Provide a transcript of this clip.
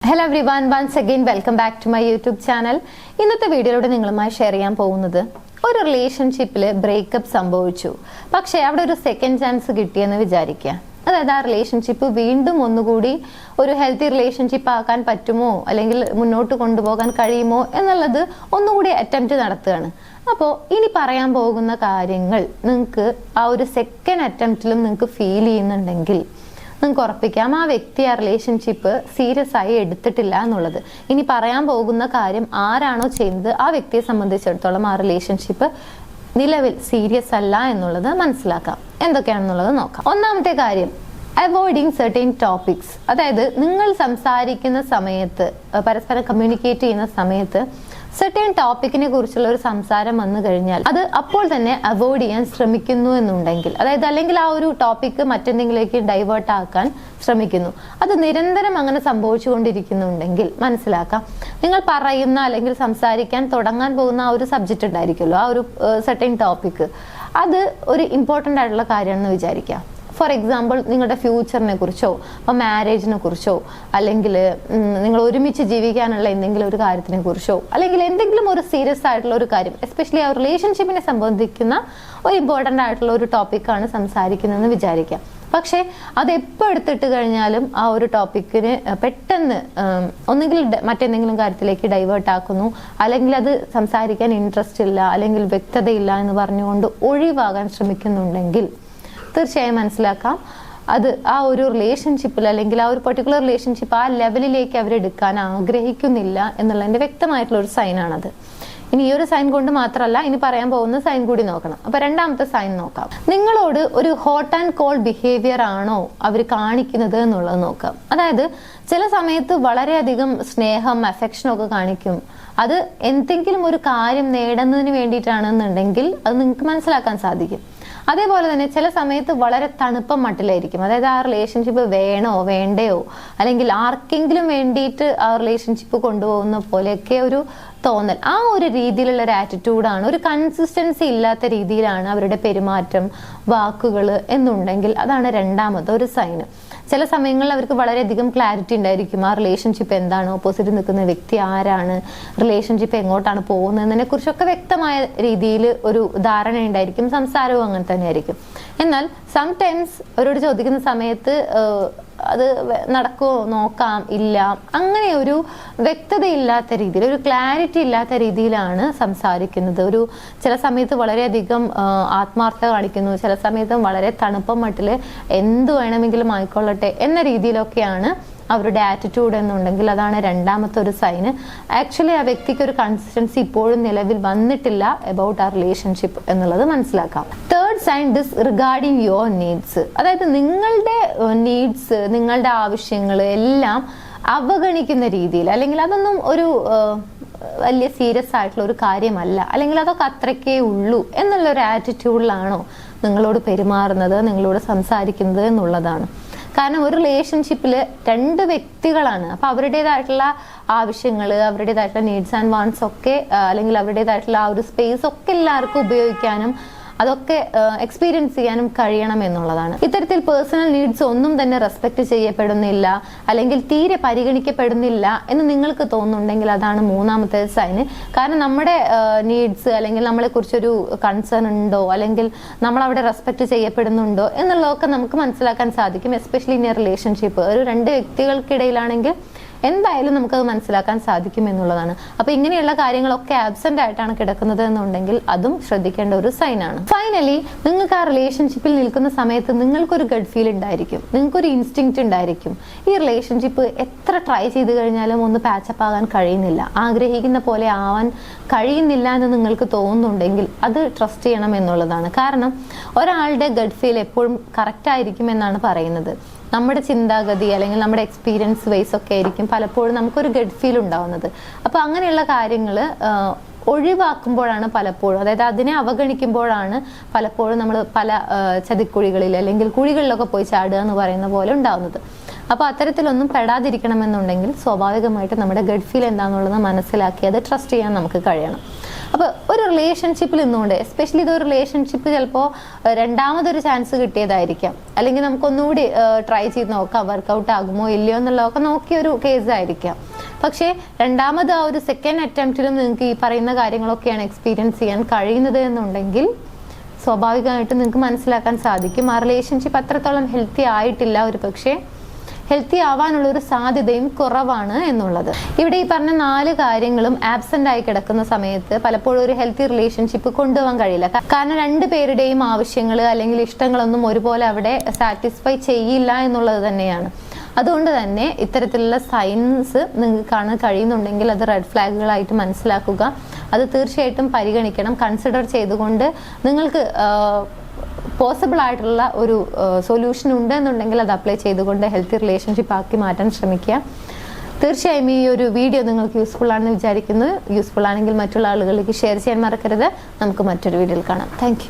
Hello everyone, once again welcome back to my YouTube channel. ഇന്നത്തെ വീഡിയോയിലൂടെ നിങ്ങളുമായി share ചെയ്യാൻ പോകുന്നത് ഒരു റിലേഷൻഷിപ്പിൽ ബ്രേക്കപ്പ് സംഭവിച്ചു, പക്ഷേ അവിടെ ഒരു സെക്കൻഡ് ചാൻസ് കിട്ടിയെന്ന് വിചാരിക്കുക. അതായത് ആ റിലേഷൻഷിപ്പ് വീണ്ടും ഒന്നുകൂടി ഒരു ഹെൽത്തി റിലേഷൻഷിപ്പ് ആക്കാൻ പറ്റുമോ അല്ലെങ്കിൽ മുന്നോട്ട് കൊണ്ടുപോകാൻ കഴിയുമോ എന്നുള്ളത് ഒന്നുകൂടി അറ്റംപ്റ്റ് നടത്തുകയാണ്. അപ്പോൾ ഇനി പറയാൻ പോകുന്ന കാര്യങ്ങൾ നിങ്ങൾക്ക് ആ ഒരു സെക്കൻഡ് അറ്റംപ്റ്റിലും നിങ്ങൾക്ക് ഫീൽ ചെയ്യുന്നുണ്ടെങ്കിൽ നിങ്ങൾക്ക് ഉറപ്പിക്കാം ആ വ്യക്തി ആ റിലേഷൻഷിപ്പ് സീരിയസ് ആയി എടുത്തിട്ടില്ല എന്നുള്ളത്. ഇനി പറയാൻ പോകുന്ന കാര്യം ആരാണോ ചെയ്യുന്നത് ആ വ്യക്തിയെ സംബന്ധിച്ചിടത്തോളം ആ റിലേഷൻഷിപ്പ് നിലവിൽ സീരിയസ് അല്ല എന്നുള്ളത് മനസ്സിലാക്കാം. എന്തൊക്കെയാണെന്നുള്ളത് നോക്കാം. ഒന്നാമത്തെ കാര്യം, അവോയ്ഡിങ് സർട്ടൻ ടോപ്പിക്സ്. അതായത് നിങ്ങൾ സംസാരിക്കുന്ന സമയത്ത്, പരസ്പരം കമ്മ്യൂണിക്കേറ്റ് ചെയ്യുന്ന സമയത്ത് സർട്ടൻ ടോപ്പിക്കിനെ കുറിച്ചുള്ള ഒരു സംസാരം വന്നു കഴിഞ്ഞാൽ അത് അപ്പോൾ തന്നെ അവോയ്ഡ് ചെയ്യാൻ ശ്രമിക്കുന്നു എന്നുണ്ടെങ്കിൽ, അതായത് അല്ലെങ്കിൽ ആ ഒരു ടോപ്പിക്ക് മറ്റെന്തെങ്കിലേക്ക് ഡൈവേർട്ട് ആക്കാൻ ശ്രമിക്കുന്നു, അത് നിരന്തരം അങ്ങനെ സംഭവിച്ചുകൊണ്ടിരിക്കുന്നുണ്ടെങ്കിൽ മനസ്സിലാക്കാം നിങ്ങൾ പറയുന്ന അല്ലെങ്കിൽ സംസാരിക്കാൻ തുടങ്ങാൻ പോകുന്ന ആ ഒരു സബ്ജക്റ്റ് ഉണ്ടായിരിക്കുമല്ലോ, ആ ഒരു സർട്ടൻ ടോപ്പിക്ക്, അത് ഒരു ഇമ്പോർട്ടൻ്റ് ആയിട്ടുള്ള കാര്യമാണെന്ന് വിചാരിക്കാം. ഫോർ എക്സാമ്പിൾ, നിങ്ങളുടെ ഫ്യൂച്ചറിനെ കുറിച്ചോ ഇപ്പം മാരേജിനെ കുറിച്ചോ അല്ലെങ്കിൽ നിങ്ങൾ ഒരുമിച്ച് ജീവിക്കാനുള്ള എന്തെങ്കിലും ഒരു കാര്യത്തിനെ കുറിച്ചോ അല്ലെങ്കിൽ എന്തെങ്കിലും ഒരു സീരിയസ് ആയിട്ടുള്ള ഒരു കാര്യം, എസ്പെഷ്യലി ആ റിലേഷൻഷിപ്പിനെ സംബന്ധിക്കുന്ന ഒരു ഇമ്പോർട്ടൻ്റ് ആയിട്ടുള്ള ഒരു ടോപ്പിക്കാണ് സംസാരിക്കുന്നതെന്ന് വിചാരിക്കാം. പക്ഷേ അത് എപ്പോൾ എടുത്തിട്ട് കഴിഞ്ഞാലും ആ ഒരു ടോപ്പിക്കിന് പെട്ടെന്ന് ഒന്നുകിൽ മറ്റെന്തെങ്കിലും കാര്യത്തിലേക്ക് ഡൈവേർട്ട് ആക്കുന്നു, അല്ലെങ്കിൽ അത് സംസാരിക്കാൻ ഇൻട്രസ്റ്റ് ഇല്ല അല്ലെങ്കിൽ വ്യക്തതയില്ല എന്ന് പറഞ്ഞുകൊണ്ട് ഒഴിവാകാൻ ശ്രമിക്കുന്നുണ്ടെങ്കിൽ തീർച്ചയായും മനസ്സിലാക്കാം അത് ആ ഒരു റിലേഷൻഷിപ്പിൽ അല്ലെങ്കിൽ ആ ഒരു പെർട്ടിക്കുലർ റിലേഷൻഷിപ്പ് ആ ലെവലിലേക്ക് അവരെടുക്കാൻ ആഗ്രഹിക്കുന്നില്ല എന്നുള്ളതിന്റെ വ്യക്തമായിട്ടുള്ള ഒരു സൈനാണത്. ഇനി ഈ ഒരു സൈൻ കൊണ്ട് മാത്രമല്ല, ഇനി പറയാൻ പോകുന്ന സൈൻ കൂടി നോക്കണം. അപ്പൊ രണ്ടാമത്തെ സൈൻ നോക്കാം. നിങ്ങളോട് ഒരു ഹോട്ട് ആൻഡ് കോൾഡ് ബിഹേവിയർ ആണോ അവർ കാണിക്കുന്നത് എന്നുള്ളത് നോക്കാം. അതായത് ചില സമയത്ത് വളരെയധികം സ്നേഹം, അഫെക്ഷനും ഒക്കെ കാണിക്കും. അത് എന്തെങ്കിലും ഒരു കാര്യം നേടുന്നതിന് വേണ്ടിയിട്ടാണെന്നുണ്ടെങ്കിൽ അത് നിങ്ങൾക്ക് മനസ്സിലാക്കാൻ സാധിക്കും. അതേപോലെ തന്നെ ചില സമയത്ത് വളരെ തണുപ്പം മട്ടിലായിരിക്കും. അതായത് ആ റിലേഷൻഷിപ്പ് വേണോ വേണ്ടയോ അല്ലെങ്കിൽ ആർക്കെങ്കിലും വേണ്ടിയിട്ട് ആ റിലേഷൻഷിപ്പ് കൊണ്ടുപോകുന്ന പോലെയൊക്കെ ഒരു തോന്നൽ, ആ ഒരു രീതിയിലുള്ള ഒരു ആറ്റിറ്റ്യൂഡാണ്, ഒരു കൺസിസ്റ്റൻസി ഇല്ലാത്ത രീതിയിലാണ് അവരുടെ പെരുമാറ്റം, വാക്കുകൾ എന്നുണ്ടെങ്കിൽ അതാണ് രണ്ടാമത്തെ ഒരു സൈന്. ചില സമയങ്ങളിൽ അവർക്ക് വളരെയധികം ക്ലാരിറ്റി ഉണ്ടായിരിക്കും ആ റിലേഷൻഷിപ്പ് എന്താണ്, ഓപ്പോസിറ്റ് നിൽക്കുന്ന വ്യക്തി ആരാണ്, റിലേഷൻഷിപ്പ് എങ്ങോട്ടാണ് പോകുന്നതിനെ കുറിച്ചൊക്കെ വ്യക്തമായ രീതിയിൽ ഒരു ധാരണ ഉണ്ടായിരിക്കും. സംസാരവും അങ്ങനെ തന്നെ ആയിരിക്കും. എന്നാൽ സംടൈംസ് അവരോട് ചോദിക്കുന്ന സമയത്ത് അത് നടക്കുമോ നോക്കാം, ഇല്ല, അങ്ങനെ ഒരു വ്യക്തതയില്ലാത്ത രീതിയിൽ, ഒരു ക്ലാരിറ്റി ഇല്ലാത്ത രീതിയിലാണ് സംസാരിക്കുന്നത്. ഒരു ചില സമയത്ത് വളരെയധികം ആത്മാർത്ഥത കാണിക്കുന്നു, ചില സമയത്ത് വളരെ തണുപ്പം മട്ടിൽ എന്ത് വേണമെങ്കിലും ആയിക്കൊള്ളട്ടെ എന്ന രീതിയിലൊക്കെയാണ് അവരുടെ ആറ്റിറ്റ്യൂഡ് എന്നുണ്ടെങ്കിൽ അതാണ് രണ്ടാമത്തെ ഒരു സൈന്. ആക്ച്വലി ആ വ്യക്തിക്ക് ഒരു കൺസിസ്റ്റൻസി ഇപ്പോഴും നിലവിൽ വന്നിട്ടില്ല അബൌട്ട് ആ റിലേഷൻഷിപ്പ് എന്നുള്ളത് മനസ്സിലാക്കാം. Third sign, disregarding your needs. അതായത് നിങ്ങളുടെ നീഡ്സ്, നിങ്ങളുടെ ആവശ്യങ്ങൾ എല്ലാം അവഗണിക്കുന്ന രീതിയിൽ, അല്ലെങ്കിൽ അതൊന്നും ഒരു വലിയ സീരിയസ് ആയിട്ടുള്ള ഒരു കാര്യമല്ല, അല്ലെങ്കിൽ അതൊക്കെ അത്രയ്ക്കേ ഉള്ളൂ എന്നുള്ള ഒരു ആറ്റിറ്റ്യൂഡിലാണോ നിങ്ങളോട് പെരുമാറുന്നത്, നിങ്ങളോട് സംസാരിക്കുന്നത് എന്നുള്ളതാണ്. കാരണം ഒരു റിലേഷൻഷിപ്പിൽ രണ്ട് വ്യക്തികളാണ്. അപ്പൊ അവരുടേതായിട്ടുള്ള ആവശ്യങ്ങൾ, അവരുടേതായിട്ടുള്ള നീഡ്സ് ആൻഡ് വാണ്ട്സ് ഒക്കെ അല്ലെങ്കിൽ അവരുടേതായിട്ടുള്ള ആ ഒരു സ്പേസ് ഒക്കെ എല്ലാവർക്കും ഉപയോഗിക്കാനും അതൊക്കെ എക്സ്പീരിയൻസ് ചെയ്യാനും കഴിയണം എന്നുള്ളതാണ്. ഇത്തരത്തിൽ പേഴ്സണൽ നീഡ്സ് ഒന്നും തന്നെ റെസ്പെക്ട് ചെയ്യപ്പെടുന്നില്ല അല്ലെങ്കിൽ തീരെ പരിഗണിക്കപ്പെടുന്നില്ല എന്ന് നിങ്ങൾക്ക് തോന്നുന്നുണ്ടെങ്കിൽ അതാണ് മൂന്നാമത്തെ സൈന്. കാരണം നമ്മുടെ നീഡ്സ് അല്ലെങ്കിൽ നമ്മളെ കുറിച്ചൊരു കൺസേൺ ഉണ്ടോ അല്ലെങ്കിൽ നമ്മൾ അവിടെ റെസ്പെക്ട് ചെയ്യപ്പെടുന്നുണ്ടോ എന്നുള്ളതൊക്കെ നമുക്ക് മനസ്സിലാക്കാൻ സാധിക്കും. എസ്പെഷ്യലി ഇൻ എ റിലേഷൻഷിപ്പ് ഒരു രണ്ട് വ്യക്തികൾക്കിടയിലാണെങ്കിൽ എന്തായാലും നമുക്കത് മനസ്സിലാക്കാൻ സാധിക്കും എന്നുള്ളതാണ്. അപ്പൊ ഇങ്ങനെയുള്ള കാര്യങ്ങളൊക്കെ ആബ്സെന്റ് ആയിട്ടാണ് കിടക്കുന്നത് എന്നുണ്ടെങ്കിൽ അതും ശ്രദ്ധിക്കേണ്ട ഒരു സൈനാണ്. ഫൈനലി, നിങ്ങൾക്ക് ആ റിലേഷൻഷിപ്പിൽ നിൽക്കുന്ന സമയത്ത് നിങ്ങൾക്കൊരു ഗഡ് ഫീൽ ഉണ്ടായിരിക്കും, നിങ്ങൾക്കൊരു ഇൻസ്റ്റിങ്ക്റ്റ് ഉണ്ടായിരിക്കും. ഈ റിലേഷൻഷിപ്പ് എത്ര ട്രൈ ചെയ്ത് കഴിഞ്ഞാലും ഒന്ന് പാച്ചപ്പ് ആകാൻ കഴിയുന്നില്ല, ആഗ്രഹിക്കുന്ന പോലെ ആവാൻ കഴിയുന്നില്ല എന്ന് നിങ്ങൾക്ക് തോന്നുന്നുണ്ടെങ്കിൽ അത് ട്രസ്റ്റ് ചെയ്യണം എന്നുള്ളതാണ്. കാരണം ഒരാളുടെ ഗഡ് ഫീൽ എപ്പോഴും കറക്റ്റ് ആയിരിക്കും എന്നാണ് പറയുന്നത്. നമ്മുടെ ചിന്താഗതി അല്ലെങ്കിൽ നമ്മുടെ എക്സ്പീരിയൻസ് വൈസ് ഒക്കെ ആയിരിക്കും പലപ്പോഴും നമുക്കൊരു ഗഡ് ഫീൽ ഉണ്ടാവുന്നത്. അപ്പൊ അങ്ങനെയുള്ള കാര്യങ്ങൾ ഒഴിവാക്കുമ്പോഴാണ് പലപ്പോഴും, അതായത് അതിനെ അവഗണിക്കുമ്പോഴാണ് പലപ്പോഴും നമ്മൾ പല ചതിക്കുഴികളിൽ അല്ലെങ്കിൽ കുഴികളിലൊക്കെ പോയി ചാടുക എന്ന് പറയുന്ന പോലെ ഉണ്ടാവുന്നത്. അപ്പൊ അത്തരത്തിലൊന്നും പെടാതിരിക്കണമെന്നുണ്ടെങ്കിൽ സ്വാഭാവികമായിട്ട് നമ്മുടെ ഗഡ് ഫീൽ എന്താണെന്നുള്ളത് മനസ്സിലാക്കി അത് ട്രസ്റ്റ് ചെയ്യാൻ നമുക്ക് കഴിയണം. അപ്പോൾ ഒരു റിലേഷൻഷിപ്പിൽ നിന്നുകൊണ്ട് എസ്പെഷ്യലി ഇതൊരു റിലേഷൻഷിപ്പ് ചിലപ്പോൾ രണ്ടാമതൊരു ചാൻസ് കിട്ടിയതായിരിക്കാം, അല്ലെങ്കിൽ നമുക്കൊന്നുകൂടി ട്രൈ ചെയ്ത് നോക്കാം വർക്കൗട്ട് ആകുമോ ഇല്ലയോ എന്നുള്ളതൊക്കെ നോക്കിയൊരു കേസ് ആയിരിക്കാം. പക്ഷേ രണ്ടാമത് ആ ഒരു സെക്കൻഡ് അറ്റംപ്റ്റിലും നിങ്ങൾക്ക് ഈ പറയുന്ന കാര്യങ്ങളൊക്കെയാണ് എക്സ്പീരിയൻസ് ചെയ്യാൻ കഴിയുന്നത് എന്നുണ്ടെങ്കിൽ സ്വാഭാവികമായിട്ടും നിങ്ങൾക്ക് മനസ്സിലാക്കാൻ സാധിക്കും ആ റിലേഷൻഷിപ്പ് അത്രത്തോളം ഹെൽത്തി ആയിട്ടില്ല, ഒരു പക്ഷേ ഹെൽത്തി ആവാനുള്ള ഒരു സാധ്യതയും കുറവാണ് എന്നുള്ളത്. ഇവിടെ ഈ പറഞ്ഞ 4 കാര്യങ്ങളും ആബ്സെന്റ് ആയി കിടക്കുന്ന സമയത്ത് പലപ്പോഴും ഒരു ഹെൽത്തി റിലേഷൻഷിപ്പ് കൊണ്ടുപോകാൻ കഴിയില്ല. കാരണം 2 പേരുടെയും ആവശ്യങ്ങൾ അല്ലെങ്കിൽ ഇഷ്ടങ്ങളൊന്നും ഒരുപോലെ അവിടെ സാറ്റിസ്ഫൈ ചെയ്യില്ല എന്നുള്ളത് തന്നെയാണ്. അതുകൊണ്ട് തന്നെ ഇത്തരത്തിലുള്ള സൈൻസ് നിങ്ങൾക്ക് കാണാൻ കഴിയുന്നുണ്ടെങ്കിൽ അത് റെഡ് ഫ്ലാഗുകളായിട്ട് മനസ്സിലാക്കുക. അത് തീർച്ചയായിട്ടും പരിഗണിക്കണം. കൺസിഡർ ചെയ്തുകൊണ്ട് നിങ്ങൾക്ക് പോസിബിൾ ആയിട്ടുള്ള ഒരു സൊല്യൂഷൻ ഉണ്ട് എന്നുണ്ടെങ്കിൽ അത് അപ്ലൈ ചെയ്തുകൊണ്ട് ഹെൽത്തി റിലേഷൻഷിപ്പ് ആക്കി മാറ്റാൻ ശ്രമിക്കുക. തീർച്ചയായും ഈ ഒരു വീഡിയോ നിങ്ങൾക്ക് യൂസ്ഫുൾ ആണെന്ന് വിചാരിക്കുന്നു. യൂസ്ഫുൾ ആണെങ്കിൽ മറ്റുള്ള ആളുകളിലേക്ക് ഷെയർ ചെയ്യാൻ മറക്കരുത്. നമുക്ക് മറ്റൊരു വീഡിയോയിൽ കാണാം. താങ്ക്